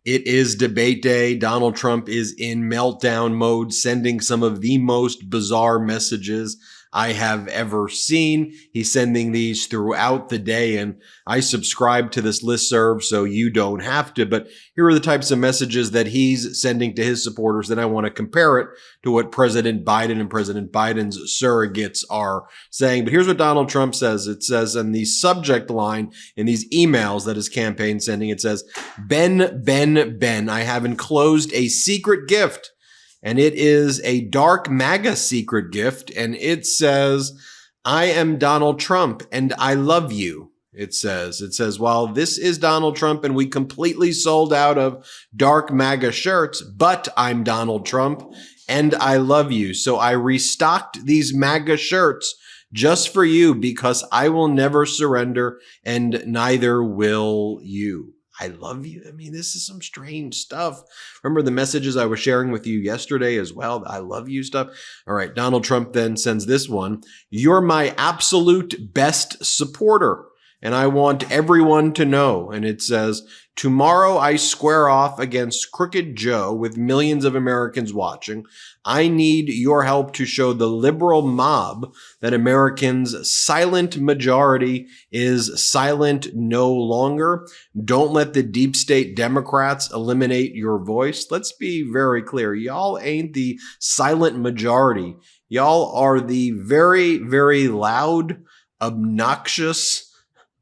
It is debate day. Donald Trump is in meltdown mode, sending some of the most bizarre messages I have ever seen. He's sending these throughout the day, and I subscribe to this listserv so you don't have to. But here are the types of messages that he's sending to his supporters. Then I want to compare it to what President Biden and President Biden's surrogates are saying. But here's what Donald Trump says. It says in the subject line in these emails that his campaign sending, it says, Ben, I have enclosed a secret gift. And it is a dark MAGA secret gift. And it says, I am Donald Trump and I love you. It says, while this is Donald Trump and we completely sold out of dark MAGA shirts, but I'm Donald Trump and I love you. So I restocked these MAGA shirts just for you because I will never surrender and neither will you. I love you. I mean, this is some strange stuff. Remember the messages I was sharing with you yesterday as well? I love you stuff. All right. Donald Trump then sends this one. You're my absolute best supporter. And I want everyone to know. And it says, tomorrow I square off against Crooked Joe with millions of Americans watching. I need your help to show the liberal mob that Americans' silent majority is silent no longer. Don't let the deep state Democrats eliminate your voice. Let's be very clear. Y'all ain't the silent majority. Y'all are the very, very loud, obnoxious,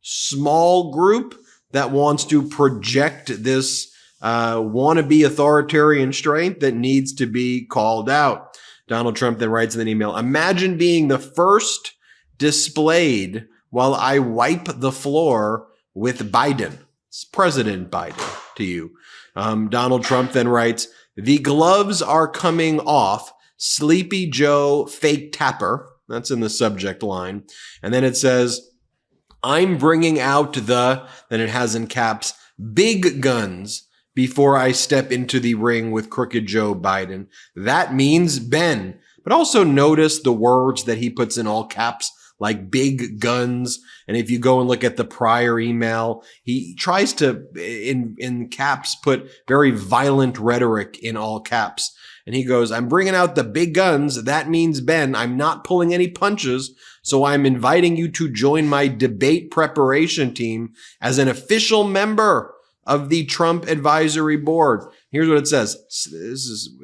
small group that wants to project this wannabe authoritarian strength that needs to be called out. Donald Trump then writes in an email, imagine being the first displayed while I wipe the floor with Biden. It's President Biden to you. Donald Trump then writes, the gloves are coming off. Sleepy Joe fake tapper. That's in the subject line. And then it says, I'm bringing out then it has in caps, big guns before I step into the ring with Crooked Joe Biden. That means Ben. But also notice the words that he puts in all caps, like big guns. And if you go and look at the prior email, he tries to, in caps, put very violent rhetoric in all caps. And he goes, I'm bringing out the big guns. That means, Ben, I'm not pulling any punches. So I'm inviting you to join my debate preparation team as an official member of the Trump Advisory Board. Here's what it says. This is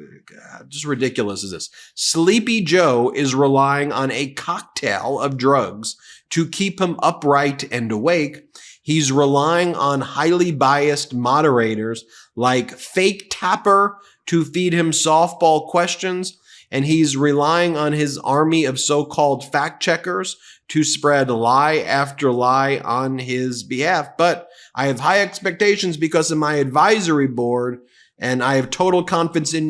just ridiculous, is this. Sleepy Joe is relying on a cocktail of drugs to keep him upright and awake. He's relying on highly biased moderators like Fake Tapper to feed him softball questions. And he's relying on his army of so-called fact checkers to spread lie after lie on his behalf. But I have high expectations because of my advisory board, and I have total confidence in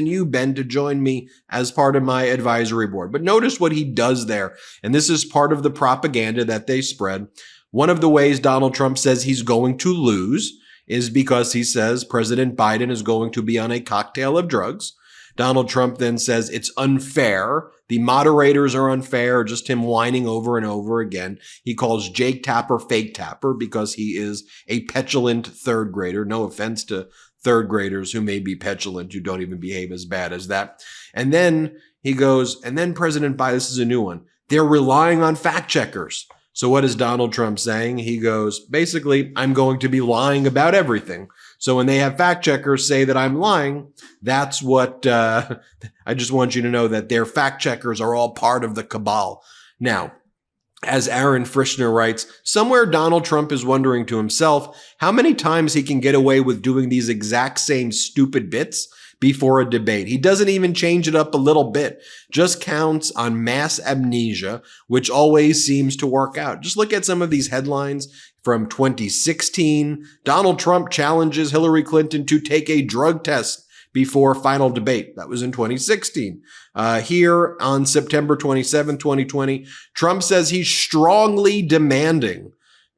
you, Ben, to join me as part of my advisory board. But notice what he does there. And this is part of the propaganda that they spread. One of the ways Donald Trump says he's going to lose is because he says President Biden is going to be on a cocktail of drugs. Donald Trump then says it's unfair. The moderators are unfair, just him whining over and over again. He calls Jake Tapper fake Tapper because he is a petulant third grader. No offense to third graders who may be petulant, who don't even behave as bad as that. And then he goes, and then President Biden, this is a new one, they're relying on fact checkers. So what is Donald Trump saying? He goes, basically, I'm going to be lying about everything. So when they have fact checkers say that I'm lying, that's what I just want you to know, that their fact checkers are all part of the cabal. Now, as Aaron Frischner writes, somewhere Donald Trump is wondering to himself how many times he can get away with doing these exact same stupid bits before a debate. He doesn't even change it up a little bit, just counts on mass amnesia, which always seems to work out. Just look at some of these headlines from 2016. Donald Trump challenges Hillary Clinton to take a drug test before final debate. That was in 2016. Here on September 27, 2020, Trump says he's strongly demanding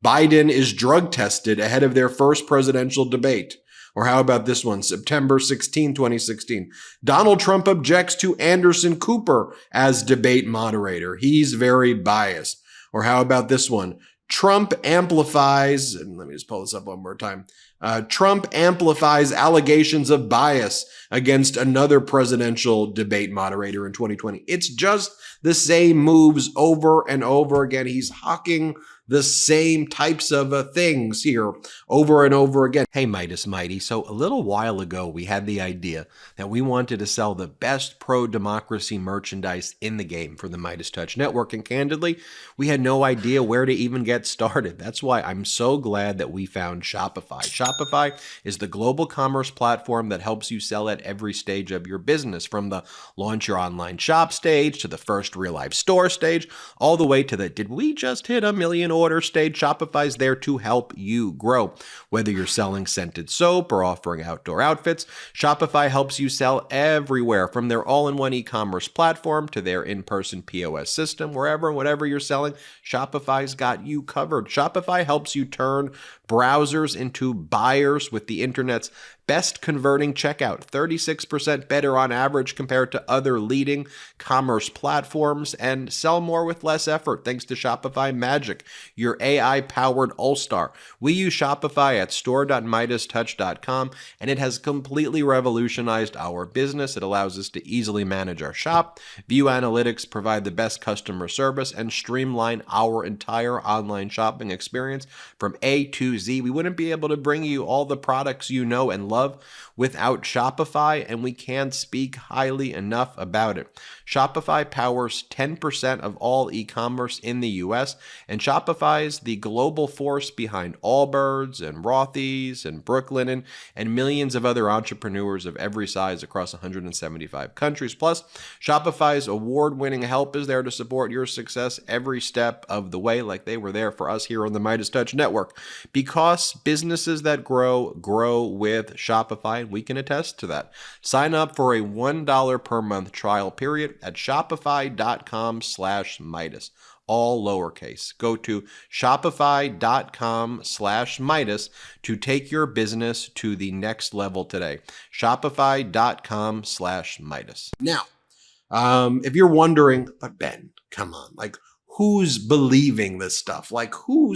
Biden is drug tested ahead of their first presidential debate. Or how about this one? September 16, 2016. Donald Trump objects to Anderson Cooper as debate moderator. He's very biased. Or how about this one? Trump amplifies, and let me just pull this up one more time. Trump amplifies allegations of bias against another presidential debate moderator in 2020. It's just the same moves over and over again. He's hawking the same types of things here over and over again. Hey, Midas Mighty. So a little while ago, we had the idea that we wanted to sell the best pro-democracy merchandise in the game for the MeidasTouch network. And candidly, we had no idea where to even get started. That's why I'm so glad that we found Shopify. Shopify is the global commerce platform that helps you sell at every stage of your business, from the launch your online shop stage to the first real life store stage, all the way to the did we just hit a million order stage. Shopify's there to help you grow. Whether you're selling scented soap or offering outdoor outfits, Shopify helps you sell everywhere, from their all-in-one e-commerce platform to their in-person POS system. Wherever, whatever you're selling, Shopify's got you covered. Shopify helps you turn browsers into buyers with the internet's best converting checkout, 36% better on average compared to other leading commerce platforms, and sell more with less effort thanks to Shopify Magic, your AI-powered all-star. We use Shopify at store.MeidasTouch.com, and it has completely revolutionized our business. It allows us to easily manage our shop, view analytics, provide the best customer service, and streamline our entire online shopping experience from A to Z. We wouldn't be able to bring you all the products you know and love without Shopify, and we can't speak highly enough about it. Shopify powers 10% of all e-commerce in the US, and Shopify is the global force behind Allbirds and Rothy's and Brooklinen and millions of other entrepreneurs of every size across 175 countries. Plus, Shopify's award-winning help is there to support your success every step of the way, like they were there for us here on the MeidasTouch network. Because businesses that grow with Shopify, and we can attest to that. Sign up for a $1 per month trial period at shopify.com/Midas, all lowercase. Go to shopify.com/Midas to take your business to the next level today. Shopify.com/Midas. Now, if you're wondering, but Ben, come on, like, who's believing this stuff? Like, who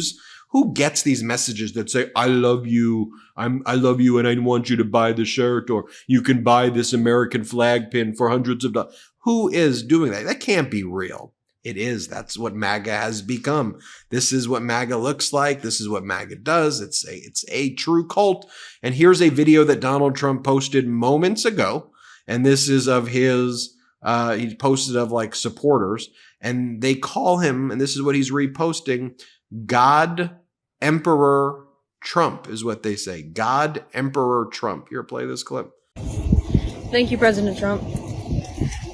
gets these messages that say, I love you, I love you and I want you to buy the shirt, or you can buy this American flag pin for hundreds of dollars? Who is doing that? That can't be real. It is. That's what MAGA has become. This is what MAGA looks like. This is what MAGA does. It's a true cult. And here's a video that Donald Trump posted moments ago. And this is of his, he posted of like supporters, and they call him, and this is what he's reposting, God Emperor Trump is what they say. God Emperor Trump. Here, play this clip. Thank you, President Trump.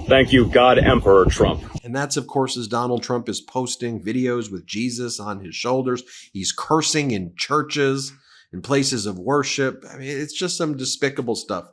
Thank you, God Emperor Trump. And that's, of course, as Donald Trump is posting videos with Jesus on his shoulders. He's cursing in churches, in places of worship. I mean, it's just some despicable stuff.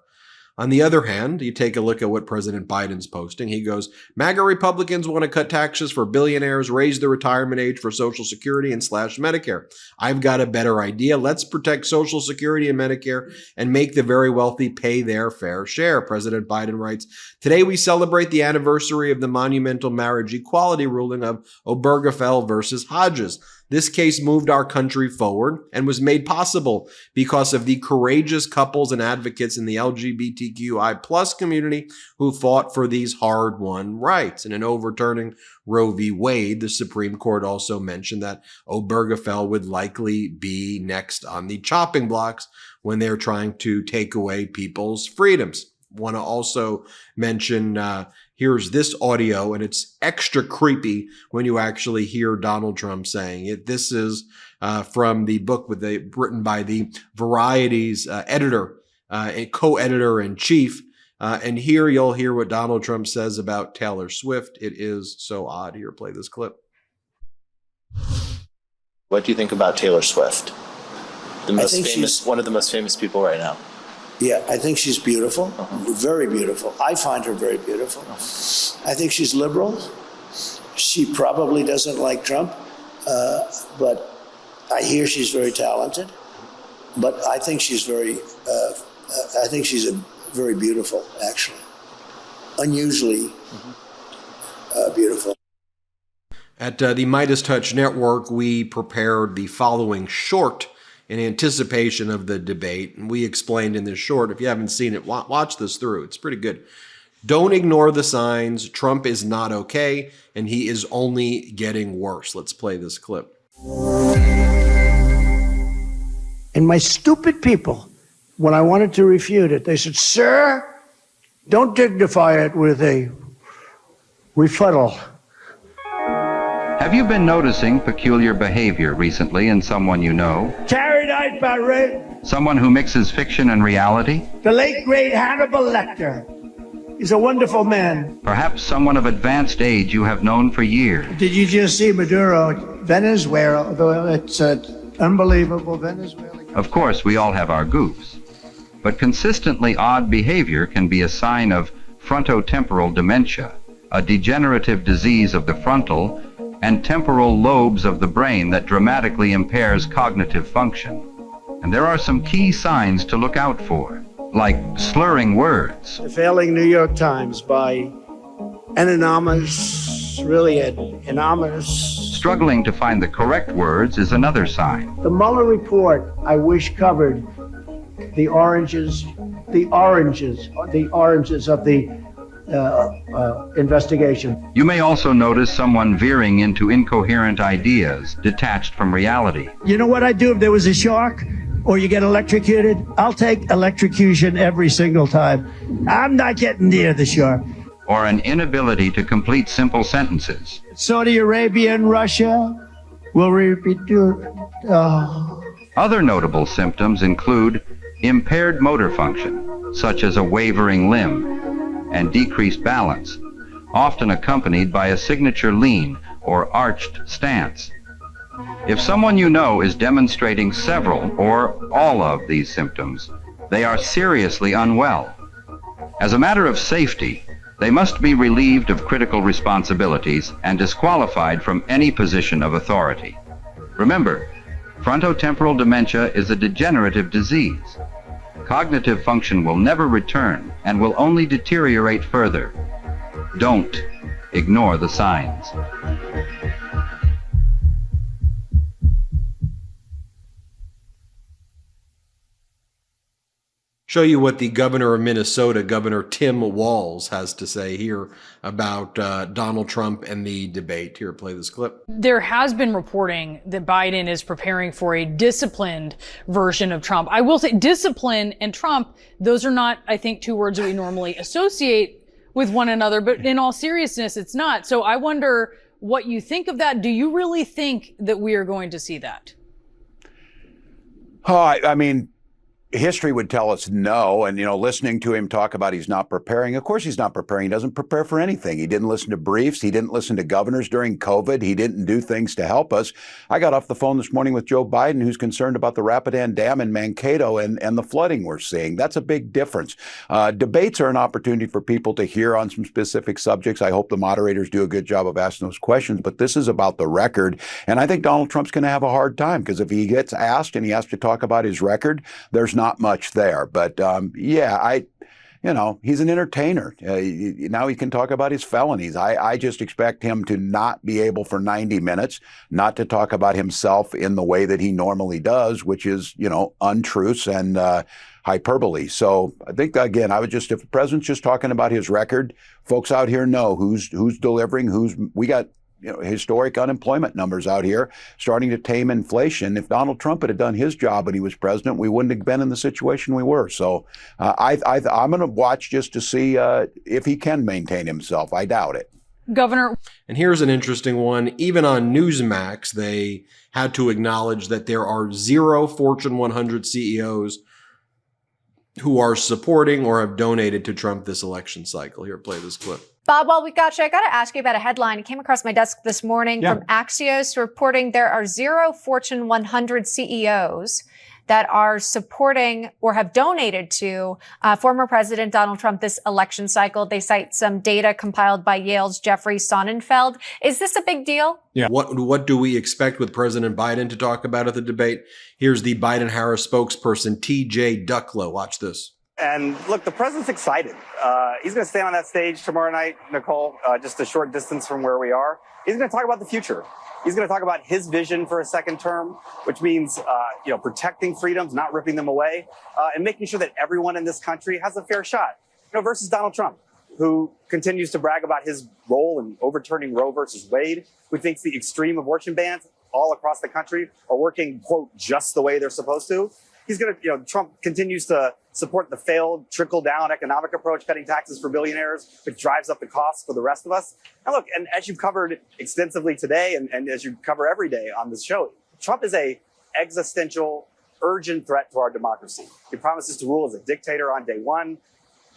On the other hand, you take a look at what President Biden's posting. He goes, MAGA Republicans want to cut taxes for billionaires, raise the retirement age for Social Security, and slash Medicare. I've got a better idea. Let's protect Social Security and Medicare and make the very wealthy pay their fair share. President Biden writes, today we celebrate the anniversary of the monumental marriage equality ruling of Obergefell versus Hodges. This case moved our country forward and was made possible because of the courageous couples and advocates in the LGBTQI+ community who fought for these hard-won rights. And in overturning Roe v. Wade, the Supreme Court also mentioned that Obergefell would likely be next on the chopping blocks when they're trying to take away people's freedoms. Want to also mention, here's this audio, and it's extra creepy when you actually hear Donald Trump saying it. This is from the book written by the Variety's editor, a co-editor-in-chief. And here you'll hear what Donald Trump says about Taylor Swift. It is so odd. Here, play this clip. What do you think about Taylor Swift? One of the most famous people right now. Yeah, I think she's beautiful, very beautiful. I find her very beautiful. I think she's liberal. She probably doesn't like Trump, but I hear she's very talented. But I think she's very beautiful, actually. Unusually beautiful. At the MeidasTouch Network, we prepared the following short in anticipation of the debate. And we explained in this short, if you haven't seen it, watch this through. It's pretty good. Don't ignore the signs. Trump is not okay, and he is only getting worse. Let's play this clip. And my stupid people, when I wanted to refute it, they said, sir, don't dignify it with a rebuttal. Have you been noticing peculiar behavior recently in someone you know? Carried out by Someone who mixes fiction and reality? the late, great Hannibal Lecter. He's a wonderful man. Perhaps someone of advanced age you have known for years. Did you just see Maduro, Venezuela? It's unbelievable, Venezuela. Of course, we all have our goofs. But consistently odd behavior can be a sign of frontotemporal dementia, a degenerative disease of the frontal and temporal lobes of the brain that dramatically impairs cognitive function. And there are some key signs to look out for, like slurring words. The failing New York Times by anonymous. Struggling to find the correct words is another sign. The Mueller report, I wish, covered the oranges of the investigation. You may also notice someone veering into incoherent ideas, detached from reality. You know what I'd do if there was a shark or you get electrocuted? I'll take electrocution every single time. I'm not getting near the shark. Or an inability to complete simple sentences. Saudi Arabia and Russia will repeat. Other notable symptoms include impaired motor function, such as a wavering limb, and decreased balance, often accompanied by a signature lean or arched stance. If someone you know is demonstrating several or all of these symptoms, they are seriously unwell. As a matter of safety, they must be relieved of critical responsibilities and disqualified from any position of authority. Remember, frontotemporal dementia is a degenerative disease. Cognitive function will never return and will only deteriorate further. Don't ignore the signs. Show you what the governor of Minnesota, Governor Tim Walz, has to say here about Donald Trump and the debate. Here, play this clip. There has been reporting that Biden is preparing for a disciplined version of Trump. I will say discipline and Trump, those are not, I think, two words that we normally associate with one another, but in all seriousness, it's not. So I wonder what you think of that. Do you really think that we are going to see that? Oh, I mean, history would tell us no. And, listening to him talk about he's not preparing. Of course he's not preparing. He doesn't prepare for anything. He didn't listen to briefs. He didn't listen to governors during COVID. He didn't do things to help us. I got off the phone this morning with Joe Biden, who's concerned about the Rapidan Dam in Mankato and the flooding we're seeing. That's a big difference. Debates are an opportunity for people to hear on some specific subjects. I hope the moderators do a good job of asking those questions. But this is about the record. And I think Donald Trump's going to have a hard time because if he gets asked and he has to talk about his record, there's not much there. But he's an entertainer. Now he can talk about his felonies. I just expect him to not be able for 90 minutes, not to talk about himself in the way that he normally does, which is, untruths and hyperbole. So I think, again, if the president's just talking about his record, folks out here know who's delivering, we got historic unemployment numbers out here starting to tame inflation. If Donald Trump had done his job when he was president, we wouldn't have been in the situation we were. So I'm going to watch just to see if he can maintain himself. I doubt it. Governor. And here's an interesting one. Even on Newsmax, they had to acknowledge that there are 0 Fortune 100 CEOs who are supporting or have donated to Trump this election cycle. Here, play this clip. Bob, while we've got you, I got to ask you about a headline. It came across my desk this morning from Axios reporting there are 0 Fortune 100 CEOs that are supporting or have donated to former President Donald Trump this election cycle. They cite some data compiled by Yale's Jeffrey Sonnenfeld. Is this a big deal? Yeah. What do we expect with President Biden to talk about at the debate? Here's the Biden-Harris spokesperson, T.J. Ducklow. Watch this. And look, the president's excited. He's going to stand on that stage tomorrow night, Nicole, just a short distance from where we are. He's going to talk about the future. He's going to talk about his vision for a second term, which means, protecting freedoms, not ripping them away, and making sure that everyone in this country has a fair shot, versus Donald Trump, who continues to brag about his role in overturning Roe versus Wade, who thinks the extreme abortion bans all across the country are working, quote, just the way they're supposed to. He's going to, Trump continues to support the failed trickle-down economic approach, cutting taxes for billionaires, which drives up the costs for the rest of us. And look, and as you've covered extensively today, and as you cover every day on this show, Trump is a existential, urgent threat to our democracy. He promises to rule as a dictator on day one,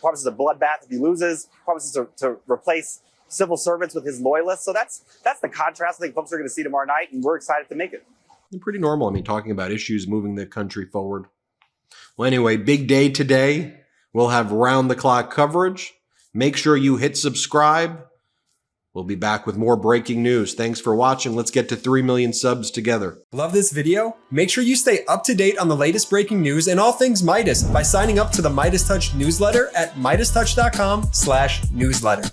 promises a bloodbath if he loses, promises to replace civil servants with his loyalists. So that's the contrast I think folks are going to see tomorrow night, and we're excited to make it. Pretty normal. I mean, talking about issues moving the country forward. Well, anyway, big day today. We'll have round-the-clock coverage. Make sure you hit subscribe. We'll be back with more breaking news. Thanks for watching. Let's get to 3 million subs together. Love this video? Make sure you stay up to date on the latest breaking news and all things Midas by signing up to the MeidasTouch newsletter at MeidasTouch.com/newsletter.